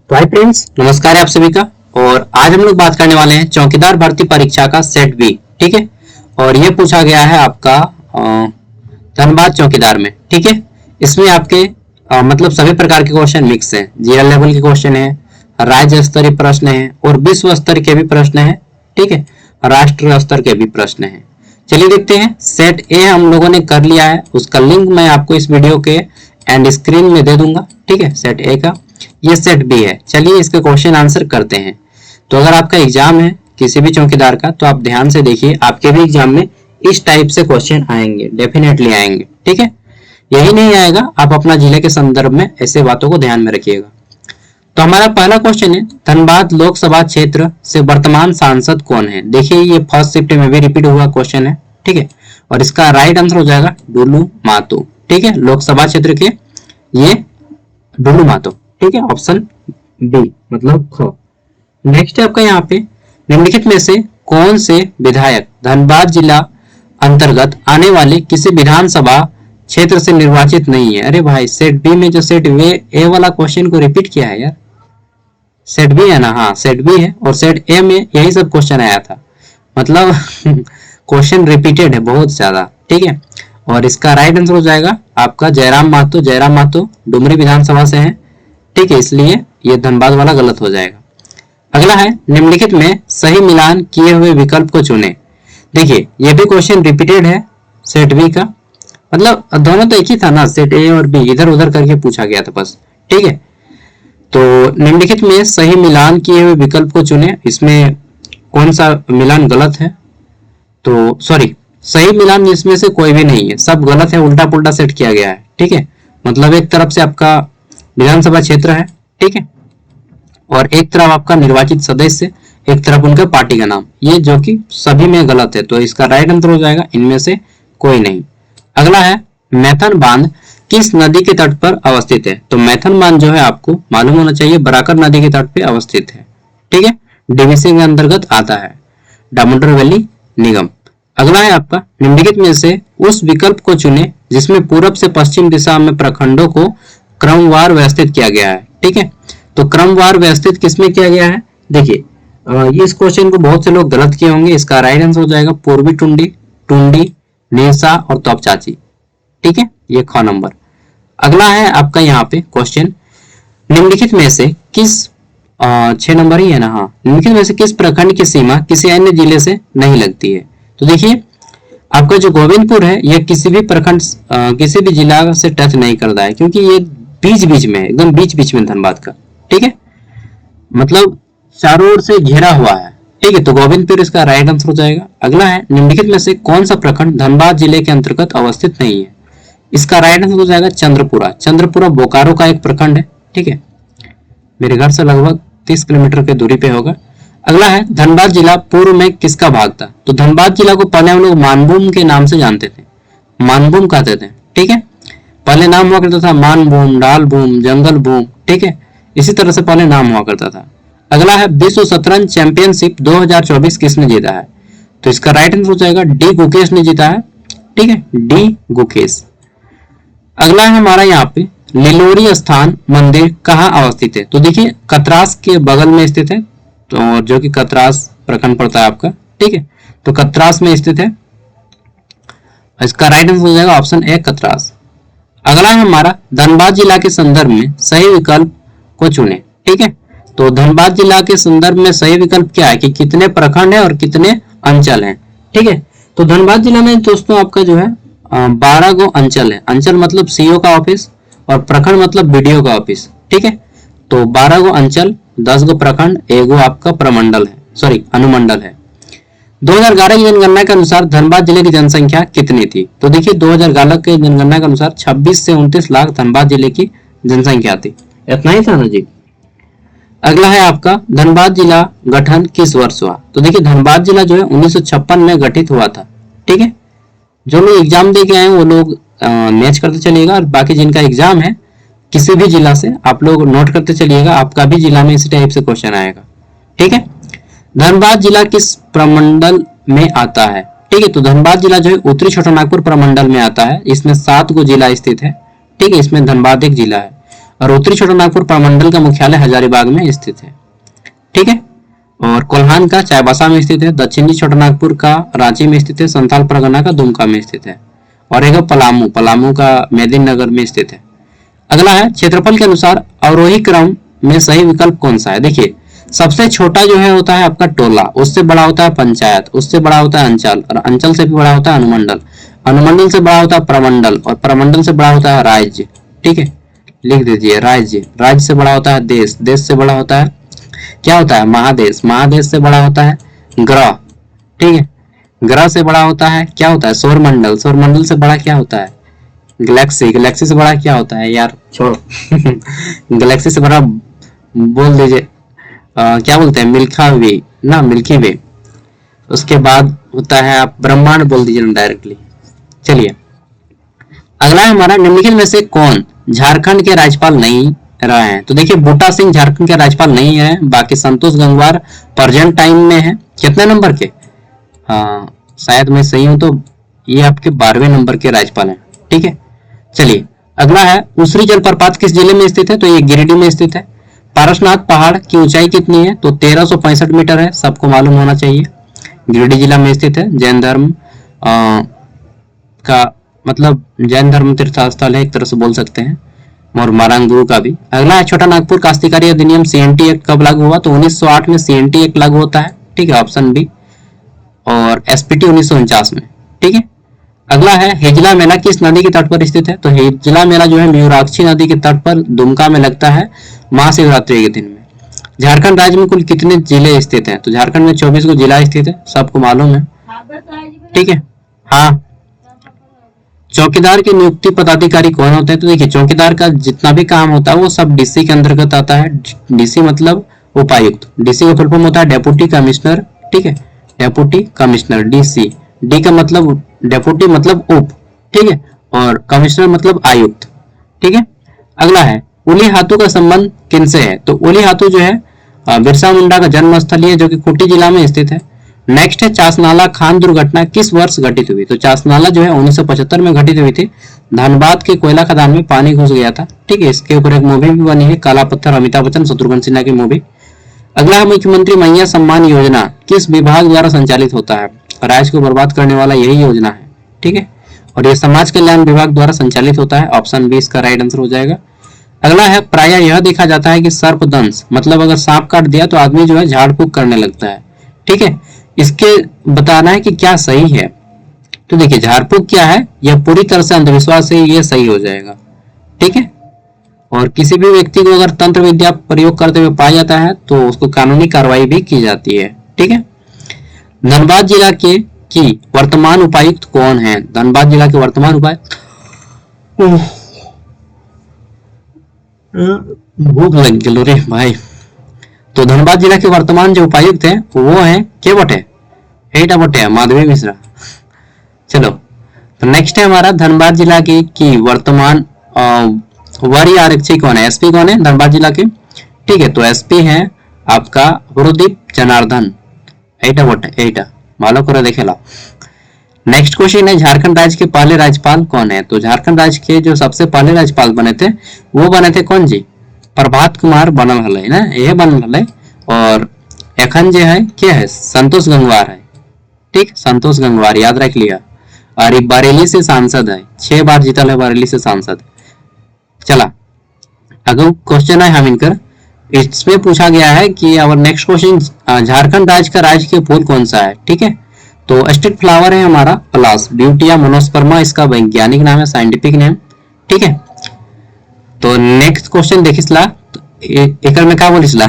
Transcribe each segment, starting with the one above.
तो hi friends, नमस्कार है आप सभी का। और आज हम लोग बात करने वाले हैं चौकीदार भर्ती परीक्षा का सेट बी। ठीक है, और ये पूछा गया है आपका धनबाद चौकीदार में। ठीक है, इसमें आपके मतलब सभी प्रकार के क्वेश्चन मिक्स हैं। जीएल लेवल के क्वेश्चन है, राज्य स्तरीय प्रश्न है और विश्व स्तर के भी प्रश्न है। ठीक है, राष्ट्रीय स्तर के भी प्रश्न है। चलिए देखते हैं। सेट ए हम लोगों ने कर लिया है, उसका लिंक मैं आपको इस वीडियो के एंड स्क्रीन में दे दूंगा। ठीक है, सेट ए का ये सेट बी है। चलिए इसके क्वेश्चन आंसर करते हैं। तो अगर आपका एग्जाम है किसी भी चौकीदार का, तो आप ध्यान से देखिए, आपके भी एग्जाम में इस टाइप से क्वेश्चन आएंगे, डेफिनेटली आएंगे। ठीक है, यही नहीं आएगा, आप अपना जिले के संदर्भ में ऐसे बातों को ध्यान में रखिएगा। तो हमारा पहला क्वेश्चन है, धनबाद लोकसभा क्षेत्र से वर्तमान सांसद कौन है। देखिए ये फर्स्ट शिफ्ट में भी रिपीट हुआ क्वेश्चन है। ठीक है, और इसका राइट आंसर हो जाएगा डुलू मातो। ठीक है, लोकसभा क्षेत्र के ये डुलू मातो। ठीक है, ऑप्शन बी मतलब ख। नेक्स्ट है आपका यहाँ पे, निम्नलिखित में से कौन से विधायक धनबाद जिला अंतर्गत आने वाले किसी विधानसभा क्षेत्र से निर्वाचित नहीं है। अरे भाई, सेट बी में जो सेट ए वाला क्वेश्चन को रिपीट किया है यार। सेट बी है ना, हाँ सेट बी है, और सेट ए में यही सब क्वेश्चन आया था। मतलब क्वेश्चन रिपीटेड है बहुत ज्यादा। ठीक है, और इसका राइट आंसर हो जाएगा आपका जयराम मातो। जयराम मातो डुमरी विधानसभा से है। ठीक है, इसलिए ये धनबाद वाला गलत हो जाएगा। अगला है, निम्नलिखित में सही मिलान किए हुए विकल्प को चुने। देखिए ये भी क्वेश्चन रिपीटेड है सेट बी का, मतलब दोनों तो एक ही था ना, सेट ए और बी इधर उधर करके पूछा गया था बस। ठीक है, तो निम्नलिखित में सही मिलान किए हुए विकल्प को चुने। इसमें कौन सा मिलान गलत है? तो सॉरी, सही मिलान इसमें से कोई भी नहीं है, सब गलत है, उल्टा पुल्टा सेट किया गया है। ठीक है, मतलब एक तरफ से आपका विधानसभा क्षेत्र है। ठीक है, और एक तरफ आपका निर्वाचित सदस्य, एक तरफ उनका पार्टी का नाम, ये जो कि सभी में गलत है। तो इसका राइट आंसर हो जाएगा इनमें से कोई नहीं। अगला है, मैथन बांध किस नदी के तट पर अवस्थित है। तो मैथन बांध जो है आपको मालूम होना चाहिए, बराकर नदी के तट पर अवस्थित है। ठीक है, डीवीसी के अंतर्गत आता है, दामोदर वैली निगम। अगला है आपका, निम्नलिखित में से उस विकल्प को चुने जिसमें पूरब से पश्चिम दिशा में प्रखंडों को क्रमवार व्यवस्थित किया गया है। ठीक है, तो क्रमवार व्यवस्थित किसमें किया गया है? देखिए इस क्वेश्चन को बहुत से लोग गलत किए होंगे। इसका राइट आंसर हो जाएगा पूर्वी टुंडी, टुंडी, नेसा और तोपचाची। ठीक है, ये ख नंबर। अगला है आपका यहाँ पे क्वेश्चन, निम्नलिखित में से किस 6 नंबर ही है ना, हाँ, निम्नलिखित में से किस प्रखंड की सीमा किसी अन्य जिले से नहीं लगती है। तो देखिए आपका जो गोविंदपुर है, यह किसी भी प्रखंड किसी भी जिला से टच नहीं करता है, क्योंकि ये बीच बीच में है, एकदम बीच बीच में धनबाद का। ठीक है, मतलब चारों ओर से घिरा हुआ है। ठीक है, तो गोविंदपुर इसका राइट आंसर हो जाएगा। अगला है, निम्नलिखित में से कौन सा प्रखंड धनबाद जिले के अंतर्गत अवस्थित नहीं है। इसका राइट आंसर हो जाएगा चंद्रपुरा। चंद्रपुरा बोकारो का एक प्रखंड है। ठीक है, मेरे घर से लगभग 30 किलोमीटर की दूरी पे होगा। अगला है, धनबाद जिला पूर्व में किसका भाग था। तो धनबाद जिला को पहले हम लोग मानभूम के नाम से जानते थे, मानभूम कहते थे। ठीक है, पहले नाम हुआ करता था मानभूम, डालभूम, जंगल भूम। ठीक है, इसी तरह से पहले नाम हुआ करता था। अगला है, विश्व शतरंज चैंपियनशिप 2024 किसने जीता है। तो इसका राइट आंसर हो जाएगा डी गुकेश ने जीता है। ठीक है, डी गुकेश। अगला है हमारा यहाँ पे, लिलोरी स्थान मंदिर कहाँ अवस्थित है। तो देखिए कतरास के बगल में स्थित है, तो जो कि कतरास प्रखंड पड़ता है आपका। ठीक है, तो कतरास में स्थित है। इसका राइट आंसर हो जाएगा ऑप्शन ए कतरास। अगला है हमारा, धनबाद जिला के संदर्भ में सही विकल्प को चुने। ठीक है, तो धनबाद जिला के संदर्भ में सही विकल्प क्या है कि कितने प्रखंड है और कितने अंचल हैं। ठीक है, तो धनबाद जिला में दोस्तों आपका जो है 12 गो अंचल है। अंचल मतलब सीओ का ऑफिस और प्रखंड मतलब बीडीओ का ऑफिस। ठीक है, तो 12 गो अंचल, 10 गो प्रखंड, एगो आपका प्रमंडल है, सॉरी अनुमंडल है। 2011 की जनगणना के अनुसार धनबाद जिले की जनसंख्या कितनी थी। तो देखिए 2011 के जनगणना के अनुसार 26 से 29 लाख धनबाद जिले की जनसंख्या थी। इतना ही था ना जी। अगला है आपका, धनबाद जिला गठन किस वर्ष हुआ। तो देखिए धनबाद जिला जो है 1956 में गठित हुआ था। ठीक है, जो लोग एग्जाम दे के आए वो लोग मैच करते चलिएगा, और बाकी जिनका एग्जाम है किसी भी जिला से आप लोग नोट करते चलिएगा, आपका भी जिला में इसी टाइप से क्वेश्चन आएगा। ठीक है, धनबाद जिला किस प्रमंडल में आता है। ठीक है, तो धनबाद जिला जो है उत्तरी छोटानागपुर प्रमंडल में आता है। इसमें 7 गो जिला स्थित है। ठीक है, इसमें धनबाद एक जिला है। और उत्तरी छोटा नागपुर प्रमंडल का मुख्यालय हजारीबाग में स्थित है। ठीक है। और कोल्हान का चाईबासा में स्थित है। दक्षिणी छोटा नागपुर का रांची में स्थित है। संथाल परगना का दुमका में स्थित है। और एक पलामू, पलामू का मेदिनीनगर में स्थित है। अगला है क्षेत्रफल के अनुसार अवरोही क्रम में सही विकल्प कौन सा है। देखिए सबसे छोटा जो है होता है आपका टोला, उससे बड़ा होता है पंचायत, उससे बड़ा होता है अंचल, और अंचल से भी बड़ा होता है अनुमंडल, अनुमंडल से बड़ा होता है प्रमंडल, और प्रमंडल से बड़ा होता है राज्य। ठीक है, लिख दीजिए राज्य। राज्य से बड़ा होता है देश, देश से बड़ा होता है क्या होता है महादेश, महादेश से बड़ा होता है ग्रह। ठीक है, ग्रह से बड़ा होता है क्या होता है सौरमंडल, सौरमंडल से बड़ा क्या होता है गैलेक्सी, गैलेक्सी से बड़ा क्या होता है यार छोड़ो गैलेक्सी से बड़ा बोल दीजिए क्या बोलते हैं मिल्खा वे ना, मिल्की वे। उसके बाद होता है आप ब्रह्मांड बोल दीजिए ना डायरेक्टली। चलिए अगला है हमारा, निम्नलिखित में से कौन झारखंड के राज्यपाल नहीं रहे हैं। तो देखिए बूटा सिंह झारखंड के राज्यपाल नहीं है। बाकी संतोष गंगवार प्रेजेंट टाइम में है। कितने नंबर के, हाँ शायद मैं सही हूं तो ये आपके 12वें नंबर के राज्यपाल हैं। ठीक है, चलिए अगला है, उसरी जलप्रपात किस जिले में स्थित है। तो ये गिरिडीह में स्थित है। पारसनाथ पहाड़ की ऊंचाई कितनी है। तो 1365 मीटर है, सबको मालूम होना चाहिए। गिरिडीह जिला में स्थित है। जैन धर्म का मतलब जैन धर्म तीर्थ स्थल है एक तरह से बोल सकते हैं, और मारांग गुरु का भी। अगला है छोटा नागपुर काश्तकारी अधिनियम सीएनटी एक्ट कब लागू हुआ। तो 1908 में सीएनटी एक्ट लागू होता है। ठीक है, ऑप्शन बी। और एसपीटी 1949 में। ठीक है, अगला है हिजला मेला किस नदी के तट पर स्थित है। तो हिजला मेला जो है मयूराक्षी नदी के तट पर दुमका में लगता है महाशिवरात्रि के दिन में। झारखंड राज्य में कुल कितने जिले स्थित हैं। तो झारखंड में 24 को जिला स्थित है, सबको मालूम है। ठीक है, हाँ। चौकीदार की नियुक्ति पदाधिकारी कौन होते हैं। तो देखिए चौकीदार का जितना भी काम होता है वो सब डीसी के अंतर्गत आता है। डीसी मतलब उपायुक्त, डीसी का फुल फॉर्म होता है डेप्यूटी कमिश्नर। ठीक है, डेप्यूटी कमिश्नर डीसी, डी का मतलब डेप्यूटी मतलब उप। ठीक है, और कमिश्नर मतलब आयुक्त। ठीक है, अगला है उली हाथू का संबंध किनसे है। तो उली हाथू जो है बिरसा मुंडा का जन्म स्थल है जो कि खूंटी जिला में स्थित है। नेक्स्ट है चासनाला खान दुर्घटना किस वर्ष घटित हुई। तो चासनाला जो है 1975 में घटित हुई थी। धनबाद के कोयला खदान में पानी घुस गया था। ठीक है, इसके ऊपर एक मूवी भी बनी है काला पत्थर, अमिताभ बच्चन शत्रुघ्न सिन्हा की मूवी। अगला है मुख्यमंत्री मैया सम्मान योजना किस विभाग द्वारा संचालित होता है। राज्य को बर्बाद करने वाला यही योजना है। ठीक है, और ये समाज कल्याण विभाग द्वारा संचालित होता है। ऑप्शन बी इसका राइट आंसर हो जाएगा। अगला है प्राय यह देखा जाता है कि सर्पदंश मतलब अगर सांप काट दिया तो आदमी जो है झाड़ फूक करने लगता है। ठीक है, इसके बताना है कि क्या सही है। तो देखिए झाड़ फूक क्या है, यह पूरी तरह से अंधविश्वास है, ये सही हो जाएगा। ठीक है, और किसी भी व्यक्ति को अगर तंत्र विद्या प्रयोग करते हुए पाया जाता है तो उसको कानूनी कार्रवाई भी की जाती है। ठीक है, धनबाद जिला के की वर्तमान उपायुक्त कौन है। धनबाद जिला के वर्तमान उपायुक्त, भूख लग गई रे भाई। तो धनबाद जिला के वर्तमान जो उपायुक्त है वो है के बटे हेटा बटे माधवी मिश्रा। चलो तो नेक्स्ट है हमारा धनबाद जिला की वर्तमान वरीय आरक्षी कौन है, एसपी कौन है धनबाद जिला के। ठीक है, तो एसपी है आपका गुरुदीप जनार्दन। एटा बटे एटा मालो करे देखे ला। नेक्स्ट क्वेश्चन है झारखंड राज्य के पहले राज्यपाल कौन है। तो झारखंड राज्य के जो सबसे पहले राज्यपाल बने थे वो बने थे कौन जी, प्रभात कुमार बनल हले ना, ये बनल हले। और एखन जो है क्या है संतोष गंगवार है। ठीक, संतोष गंगवार याद रख लिया। और ये बरेली से सांसद है, 6 बार जीतल है बरेली से सांसद। चला अगला क्वेश्चन है हम इनकर, इसमें पूछा गया है कि और नेक्स्ट क्वेश्चन झारखंड राज्य का राजकीय फूल कौन सा है। ठीक है, तो स्टेट फ्लावर है हमारा पलास, ब्यूटिया मोनोस्पर्मा इसका वैज्ञानिक नाम है, साइंटिफिक नेम। ठीक है, तो नेक्स्ट क्वेश्चन देखिसला एक में क्या बोलिसला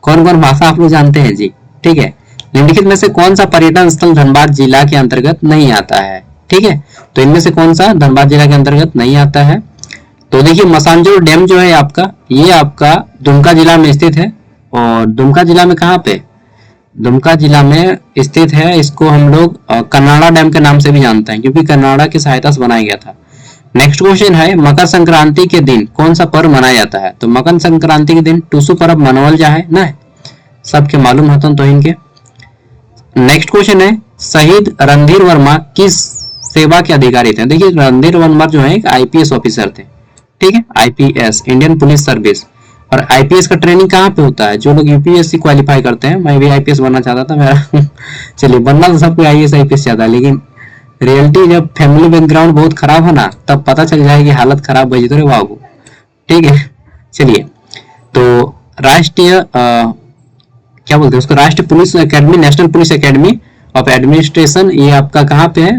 कौन कौन भाषा आप लोग जानते हैं जी। ठीक है, निम्नलिखित में से कौन सा पर्यटन स्थल धनबाद जिला के अंतर्गत नहीं आता है। ठीक है, तो इनमें से कौन सा धनबाद जिला के अंतर्गत नहीं आता है। तो देखिए मसांजोर डैम जो है आपका, ये आपका दुमका जिला में स्थित है। और दुमका जिला में कहाँ पे, दुमका जिला में स्थित है। इसको हम लोग कन्नाडा डैम के नाम से भी जानते हैं क्योंकि कन्नाडा की सहायता से बनाया गया था। नेक्स्ट क्वेश्चन है मकर संक्रांति के दिन कौन सा पर्व मनाया जाता है। तो मकर संक्रांति के दिन टूसू पर्व मनावल जाए ना, सबके मालूम होता तो इनके। नेक्स्ट क्वेश्चन है शहीद रणधीर वर्मा किस सेवा के अधिकारी थे। देखिए रणधीर वर्मा जो है एक आईपीएस ऑफिसर थे। ठीक है, आईपीएस, इंडियन पुलिस सर्विस। और आईपीएस का ट्रेनिंग कहाँ पे होता है? जो लोग यूपीएससी क्वालिफाई करते हैं, मैं भी आईपीएस बनना चाहता था मेरा चलिए, बनना तो सबको आईएएस आईपीएस चाहता है, लेकिन रियलिटी जब फैमिली बैकग्राउंड बहुत खराब है ना, तब पता चल जाएगी हालत खराब भजी तो रे बाबू। ठीक है, चलिए, तो राष्ट्रीय क्या बोलते हैं उसको, राष्ट्रीय police academy, national police academy of administration, ये आपका कहाँ पे है?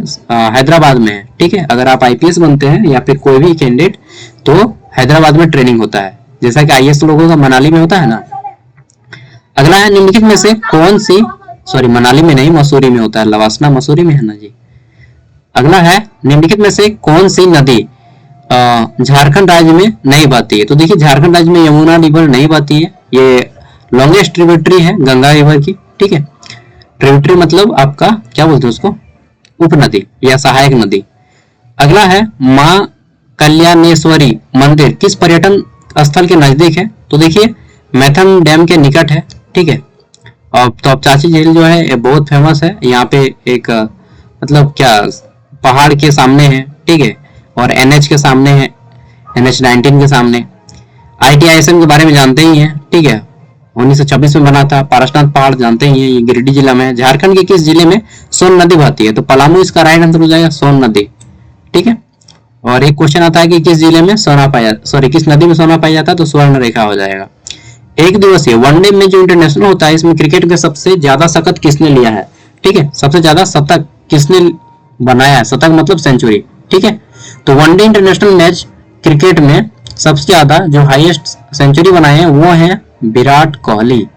हैदराबाद में है। ठीक है, अगर आप आईपीएस बनते हैं या फिर कोई भी कैंडिडेट, तो हैदराबाद में ट्रेनिंग होता है, जैसा कि आईएएस लोगों का मनाली में होता है ना। अगला है, निम्नलिखित में से कौन सी, सॉरी मनाली में नहीं, मसूरी में होता है, लवासना मसूरी में है ना जी। अगला है, निम्नलिखित में से कौन सी नदी झारखंड राज्य में नहीं बहती है? तो देखिए, झारखंड राज्य में यमुना रिवर नहीं बहती है, ये लॉन्गेस्ट ट्रिब्यूटरी है गंगा रिवर की। ठीक है, ट्रिब्यूटरी मतलब आपका क्या बोलते हैं उसको, उपनदी या सहायक नदी। अगला है, माँ कल्याणेश्वरी मंदिर किस पर्यटन स्थल के नजदीक है? तो देखिए, मैथन डैम के निकट है। ठीक है, और तो अब चाची झील जो है ये बहुत फेमस है, यहाँ पे एक मतलब क्या पहाड़ के सामने है। ठीक है, और एनएच के सामने है, NH 19 के सामने। ITISM के बारे में जानते ही हैं। ठीक है, 1926 में बना था। पारसनाथ पहाड़ जानते ही हैं, ये गिरिडीह जिला में है। झारखंड के किस जिले में सोन नदी बहती है? तो पलामू इसका राइट आंसर हो जाएगा, सोन नदी। ठीक है, और एक क्वेश्चन आता है कि किस जिले में सोना पाया, सॉरी किस नदी में सोना पाया जाता है? तो स्वर्ण रेखा हो जाएगा। एक दिवसीय वनडे में जो इंटरनेशनल होता है, इसमें क्रिकेट के सबसे ज्यादा शतक किसने लिया है? ठीक है, सबसे ज्यादा शतक किसने बनाया है? शतक मतलब सेंचुरी। ठीक है, तो वनडे इंटरनेशनल मैच क्रिकेट में सबसे ज्यादा जो हाईएस्ट सेंचुरी बनाए हैं वो है विराट कोहली।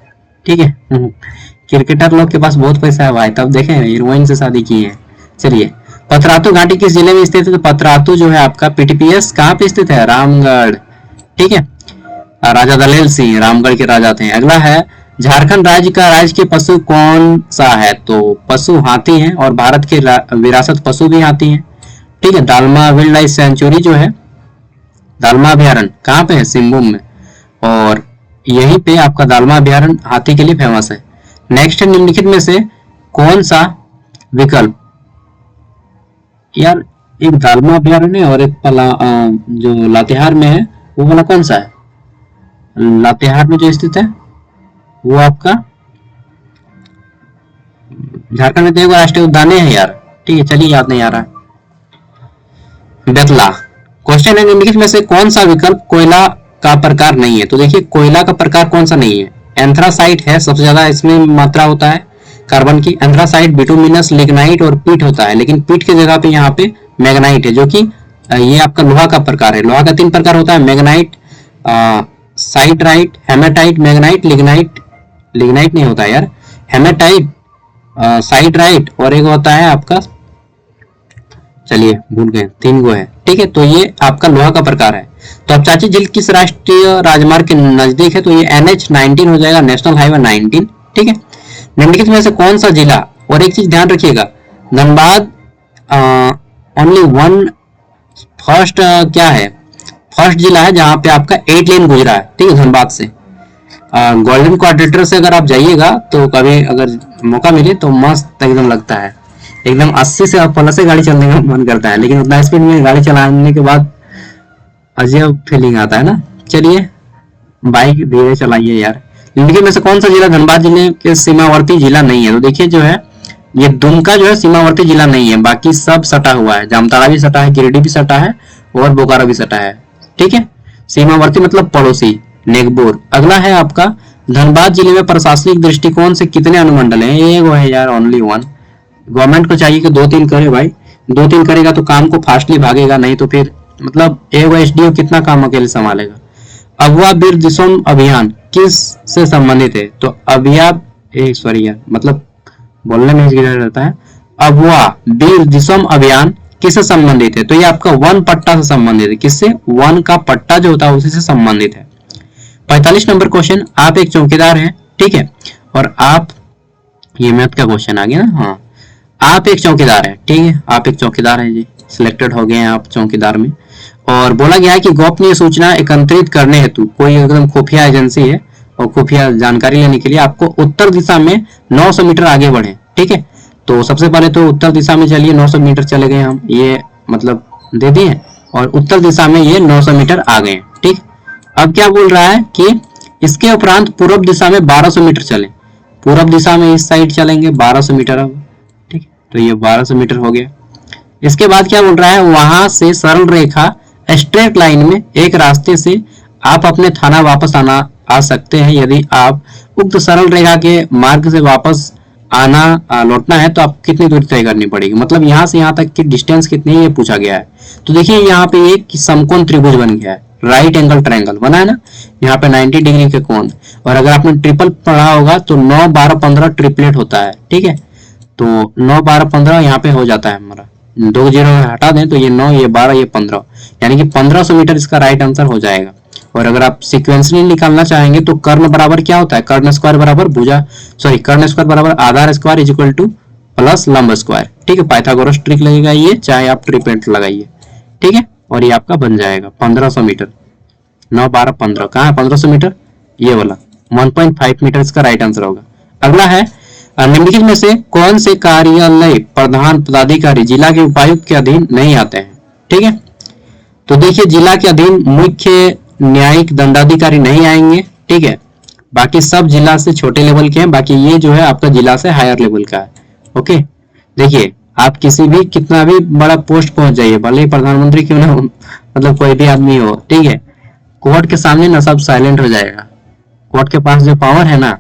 ठीक है, क्रिकेटर लोग के पास बहुत पैसा है भाई, तब देखें हीरोइन से शादी की है। चलिए, पतरातू घाटी किस जिले में स्थित है? तो पतरातू जो है आपका पीटीपीएस कहाँ पे स्थित है? रामगढ़। ठीक है, राजा दलेल सिंह रामगढ़ के राजा थे। अगला है, झारखंड राज्य का राजकीय पशु कौन सा है? तो पशु हाथी है, और भारत के विरासत पशु भी हाथी है। ठीक है, दालमा वाइल्ड लाइफ सेंचुरी जो है, दालमा अभ्यारण्य कहाँ पे है? सिंहभूम में, और यहीं पे आपका दालमा अभ्यारण्य हाथी के लिए फेमस है। नेक्स्ट है, निम्नलिखित में से कौन सा विकल्प, यार एक दालमा अभ्यारण्य और एक जो लातेहार में है, वो वाला कौन सा है? लातेहार में जो स्थित है वो आपका झारखंड में देखो राष्ट्रीय उद्यान है यार। ठीक है, चलिए याद नहीं आ रहा है। बेतला। क्वेश्चन है, निम्नलिखित में से कौन सा विकल्प कोयला का प्रकार नहीं है? तो देखिए, कोयला का प्रकार कौन सा नहीं है? एंथ्रासाइट है, सबसे ज्यादा इसमें मात्रा होता है कार्बन की। एंथ्रासाइट, बिटुमिनस, लिग्नाइट और पीट होता है, लेकिन पीट की जगह पे यहाँ पे मैग्नाइट है, जो कि ये आपका लोहा का प्रकार है। लोहा का 3 प्रकार होता है, magnetite, siderite, haematite, magnetite, lignite, lignite नहीं होता है यार, हेमेटाइट, साइटराइट, और एक होता है आपका, चलिए भूल गए, 3 गो है। ठीक है, तो ये आपका लोहा का प्रकार है। तो अब चाची झील किस राष्ट्रीय राजमार्ग के नजदीक है? तो ये NH 19 हो जाएगा, नेशनल हाईवे 19। ठीक है, निम्नलिखित में से कौन सा जिला, और एक चीज ध्यान रखिएगा, धनबाद ओनली वन फर्स्ट क्या है, फर्स्ट जिला है जहां पे आपका 8 लेन गुजरा है। ठीक है, धनबाद से गोल्डन क्वाड्रेटर से अगर आप जाइएगा तो कभी अगर मौका मिले तो मस्त एकदम लगता है, एकदम 80 से प्लस से गाड़ी चलने का मन करता है, लेकिन उतना स्पीड में गाड़ी चलाने के बाद अजीब फीलिंग आता है ना। चलिए, बाइक धीरे चलाइए यार। इनके में से कौन सा जिला धनबाद जिले के सीमावर्ती जिला नहीं है? तो देखिए, जो है ये दुमका जो है सीमावर्ती जिला नहीं है, बाकी सब सटा हुआ है। जामताड़ा भी सटा है, गिरिडीह भी सटा है, और बोकारो भी सटा है। ठीक है, सीमावर्ती मतलब पड़ोसी, नेगबोर। अगला है आपका, धनबाद जिले में प्रशासनिक दृष्टिकोण से कितने अनुमंडल हैं? एक है यार, ओनली 1। गवर्नमेंट को चाहिए कि 2-3 करे भाई, 2-3 करेगा तो काम को फास्टली भागेगा, नहीं तो फिर मतलब एक एसडीओ कितना काम अकेले संभालेगा। अगवा वीर दिसोम अभियान किस से संबंधित है? तो अभिया सॉरी यार, मतलब बोलने में हिचकिचाहट रहता है। अगवा वीर दिसोम अभियान किससे संबंधित है? तो ये आपका वन पट्टा से संबंधित है। किससे? वन का पट्टा जो होता है उसी से संबंधित है। 45 नंबर क्वेश्चन, आप एक चौकीदार हैं, ठीक है, और आप, ये मैथ का क्वेश्चन आ गया ना, हाँ, आप एक चौकीदार हैं, ठीक है, आप एक चौकीदार हैं जी, सिलेक्टेड हो गए हैं आप चौकीदार में, और बोला गया है कि गोपनीय सूचना एकत्रित करने हेतु कोई एकदम खुफिया एजेंसी है और खुफिया जानकारी लेने के लिए आपको उत्तर दिशा में 900 मीटर आगे बढ़े। ठीक है, तो सबसे पहले तो उत्तर दिशा में चलिए, 900 मीटर चले गए हम, ये मतलब दे दिए, और उत्तर दिशा में ये 900 मीटर आ गए। ठीक, अब क्या बोल रहा है कि इसके उपरांत पूर्व दिशा में 1200 मीटर चले। पूर्व दिशा में इस साइड चलेंगे 1200 मीटर। अब ठीक, तो ये 1200 मीटर हो गया। इसके बाद क्या बोल रहा है, वहां से सरल रेखा स्ट्रेट लाइन में एक रास्ते से आप अपने थाना वापस आ सकते हैं। यदि आप उक्त सरल रेखा के मार्ग से वापस लौटना है तो आपको कितनी दूरी तय करनी पड़ेगी, मतलब यहाँ से यहाँ तक की डिस्टेंस कितनी है ये पूछा गया है। तो देखिए यहाँ पे एक समकोण त्रिभुज बन गया है, राइट एंगल ट्रायंगल बना है ना, यहाँ पे 90 डिग्री के कोण। और अगर आपने ट्रिपल पढ़ा होगा तो 9 12 15 ट्रिपलेट होता है। ठीक है, तो 9 12 15 यहाँ पे हो जाता है हमारा, 2 जीरो हटा दें तो ये 9 ये 12 ये 15, यानी कि 1500 मीटर इसका राइट आंसर हो जाएगा। और अगर आप सीक्वेंसली निकालना चाहेंगे तो कर्ण बराबर क्या होता है, कर्ण स्क्वायर बराबर कर्ण स्क्वायर बराबर आधार square is equal to plus लंब स्क्वायर। ठीक है, पाइथागोरस ट्रिक लगेगा ये, चाहे आप ट्रिपलेट लगाइए। ठीक है, और ये आपका बन जाएगा 1500 मीटर। 9 12 15 कहाँ है 1500 मीटर, ये वाला 1.5 मीटर इसका राइट आंसर होगा। अगला है निम्नलिखित में से कौन से कार्यालय प्रधान पदाधिकारी जिला के उपायुक्त के अधीन नहीं आते हैं। ठीक है, तो देखिए जिला के अधीन मुख्य न्यायिक दंडाधिकारी नहीं आएंगे। ठीक है, बाकी सब जिला से छोटे लेवल के हैं, बाकी ये जो है आपका जिला से हायर लेवल का है। ओके, देखिए आप किसी भी कितना भी बड़ा पोस्ट पहुंच जाइए, भले ही प्रधानमंत्री क्यों ना, मतलब कोई भी आदमी हो, ठीक है, कोर्ट के सामने ना सब साइलेंट हो जाएगा। कोर्ट के पास जो पावर है ना,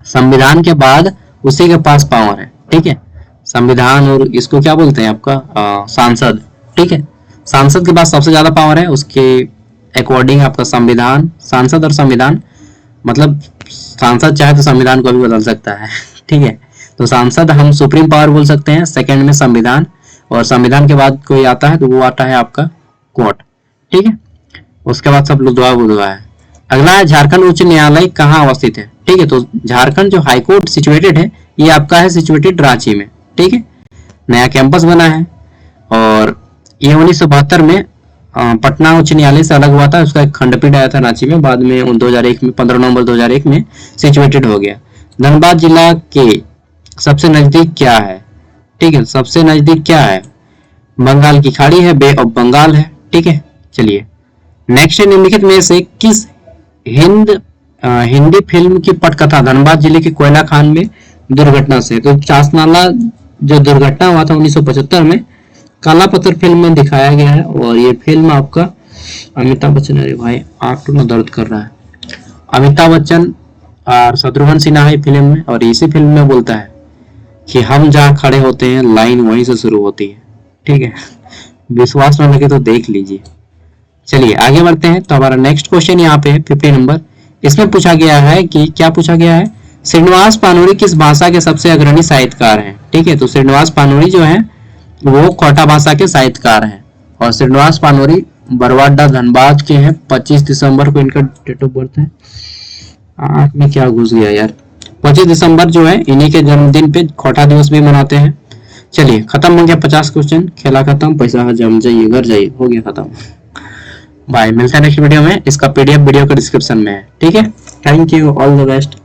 संविधान के बाद उसी के पास पावर है। ठीक है, संविधान और इसको क्या बोलते हैं आपका सांसद। ठीक है, सांसद के पास सबसे ज्यादा पावर है, उसके अकॉर्डिंग आपका संविधान, सांसद और संविधान, मतलब सांसद चाहे तो संविधान को भी बदल सकता है। ठीक है, तो सांसद हम सुप्रीम पावर बोल सकते हैं, सेकंड में संविधान, और संविधान के बाद कोई आता है तो वो आता है आपका कोर्ट। ठीक है, उसके बाद सब लुधवा बुधवा है। अगला है झारखंड उच्च न्यायालय कहाँ अवस्थित है। ठीक है, तो झारखंड जो हाईकोर्ट सिचुएटेड है ये आपका है सिचुएटेड रांची में। ठीक है, नया कैंपस बना है और ये 1972 में पटना उच्च न्यायालय से अलग हुआ था, उसका एक खंडपीठ आया था रांची में, बाद में 2001 में 15 नवंबर 2001 में सिचुएटेड हो गया। धनबाद जिला के सबसे नजदीक क्या है। ठीक है, सबसे नजदीक क्या है, बंगाल की खाड़ी है, बे ऑफ बंगाल है। ठीक है, चलिए नेक्स्ट है, निम्नलिखित में से किस हिंदी फिल्म की पटकथा धनबाद जिले के कोयला खान में दुर्घटना से। तो चासनाला जो दुर्घटना हुआ था 1975 में, काला पत्थर फिल्म में दिखाया गया है। और ये फिल्म आपका अमिताभ बच्चन, अरे भाई आंख तो ना दर्द कर रहा है, अमिताभ बच्चन और शत्रुघ्न सिन्हा है फिल्म में। और इसी फिल्म में बोलता है कि हम जहाँ खड़े होते हैं लाइन वहीं से शुरू होती है। ठीक है, विश्वास न लगे तो देख लीजिए। चलिए आगे बढ़ते हैं। तो हमारा नेक्स्ट क्वेश्चन यहाँ पे है 50 नंबर। इसमें पूछा गया है कि क्या पूछा गया है, श्रीनिवास पानूरी किस भाषा के सबसे अग्रणी साहित्यकार हैं। ठीक है, तो श्रीनिवास पानूरी जो है वो खोटा भाषा के साहित्यकार हैं। और श्रीनिवास पानूरी बरवाडा धनबाद के हैं। 25 दिसंबर को इनका डेट ऑफ बर्थ है। आंख में क्या घुस गया यार। 25 दिसंबर जो है इन्हीं के जन्मदिन पे खोटा दिवस भी मनाते हैं। चलिए खत्म हो गया 50 क्वेश्चन, खेला खत्म, पैसा जम जाइए, घर जाइए, हो गया खत्म। बाय, मिलता है नेक्स्ट वीडियो में। इसका पीडीएफ वीडियो के डिस्क्रिप्शन में है। ठीक है, thank you, all the best.